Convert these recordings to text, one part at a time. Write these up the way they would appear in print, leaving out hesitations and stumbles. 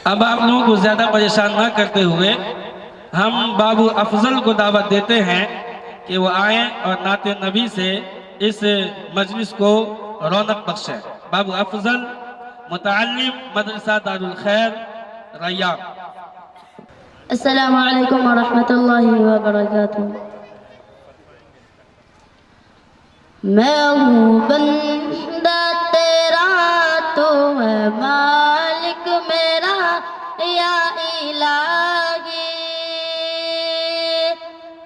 اب آپ لوگوں کو زیادہ پریشان نہ کرتے ہوئے ہم بابو افضل کو دعوت دیتے ہیں کہ وہ آئیں اور نعت نبی سے اس مجلس کو رونق بخشیں. بابو افضل متعلم مدرسہ دارالخیر ریاض. السلام علیکم ورحمۃ اللہ وبرکاتہ. میں ہوں بندہ تیرا تو ہے مالک میرا یا الہی،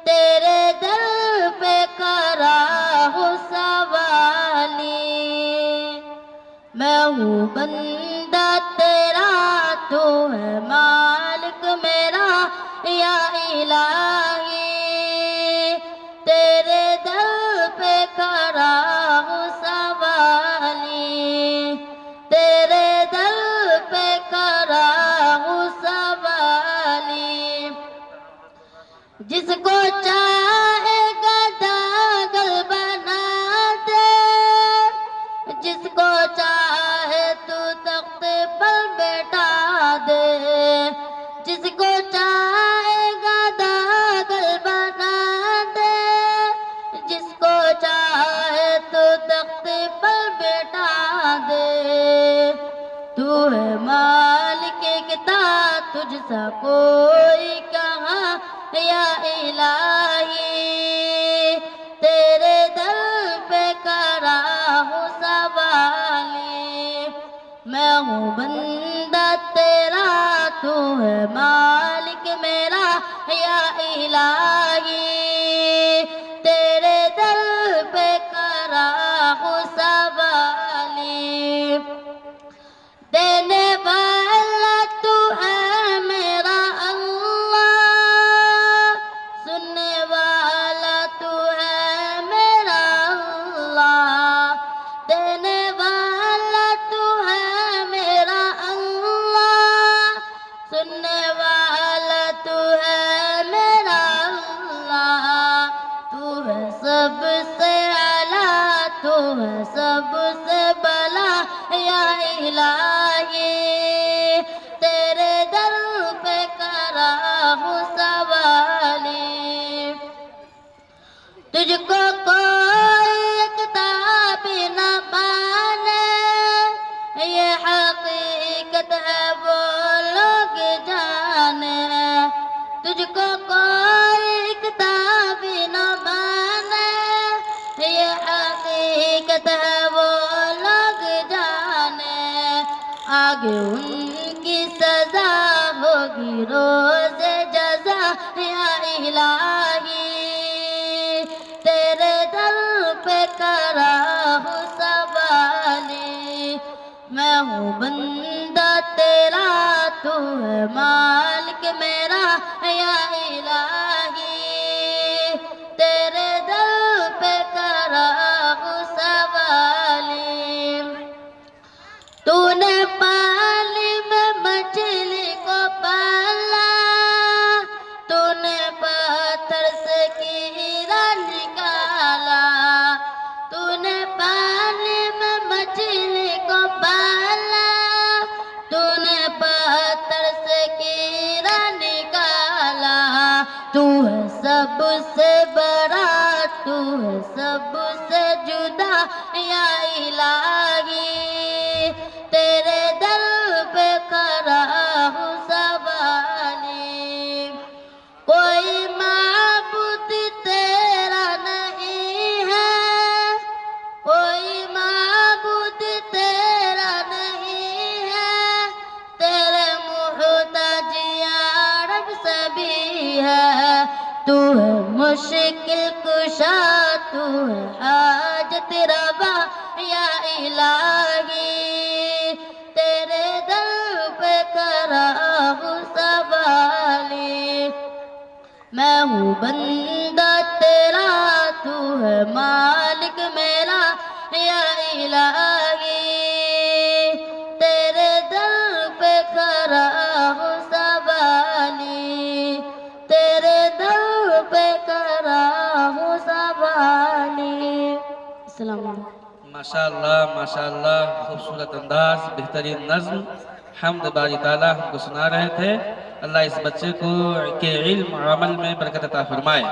تیرے در پہ کھڑا ہوں سوالی. میں ہوں بندہ تیرا تو ہے مالک میرا یا الہی، تیرے در پہ کھڑا ہوں سوالی، تیرے در پہ کھڑا ہوں سوالی. جس کو چاہے گداگل بنا دے، جس کو چاہے تو تخت پر بیٹھا دے، جس کو چاہے گداگل بنا دے، جس کو چاہے تو تخت پر بیٹھا دے. تو ہے مالک کتاب تجھ سا کوئی کہاں یا الہی، تیرے در پہ کھڑا ہوں سوالی. میں ہوں بندہ تیرا تو ہے مالک میرا یا الہی، تیرے در پہ کھڑا ہوں سوالی. دینے والا تو ہے میرا اللہ، سننے والا تو ہے میرا اللہ. دینے والا تو ہے میرا اللہ، سننے والا تو ہے میرا اللہ. تو ہے سب سے اعلیٰ، تو ہے سب سے بلا یا الہی، تیرے در پہ کھڑا ہوں سوالی. تجھ کو کوئی کتاب نہ مانے، یہ حقیقت ہے وہ لوگ جانے. تجھ کو کوئی کتاب نہ مانے، یہ حقیقت ہے وہ لوگ جانے. آگے ان کی سزا ہوگی روز جزا یا الہی، تیرے در پہ کھڑا ہوں سوالی. میں ہوں بندہ تیرا تو ہے مالک میرا یا الہی، تیرے در پہ کھڑا ہوں سوالی. تو نے پانی میں مچھلی کو پالا، تو نے پتھر سے کیڑا نکالا. تو نے پانی میں مچھلی کو پالا، تو نے پتھر سے کیڑا نکالا. تو ہے سب سے بڑا، تو ہے سب سے جدا یا الہی، تیرے در پہ کھڑا ہوں سوالی. کوئی معبود تیرا نہیں ہے، کوئی معبود تیرا نہیں ہے، تیرے محتاج یا رب سبھی ہے. تو ہے مشکل کشا، تو ہے حاجت روا یا الہی، تیرے در پہ کھڑا ہوں سوالی. میں ہوں بندہ تیرا تو ہے مالک میرا یا الہی، تیرے در پہ کھڑا ہوں سوالی، تیرے در پہ کھڑا ہوں سوالی. السلام علیکم. ماشاءاللہ ماشاءاللہ، خوبصورت انداز، بہترین نظم. حمد باری تعالیٰ ہم کو سنا رہے تھے. اللہ اس بچے کو کے علم و عمل میں برکت عطا فرمائے.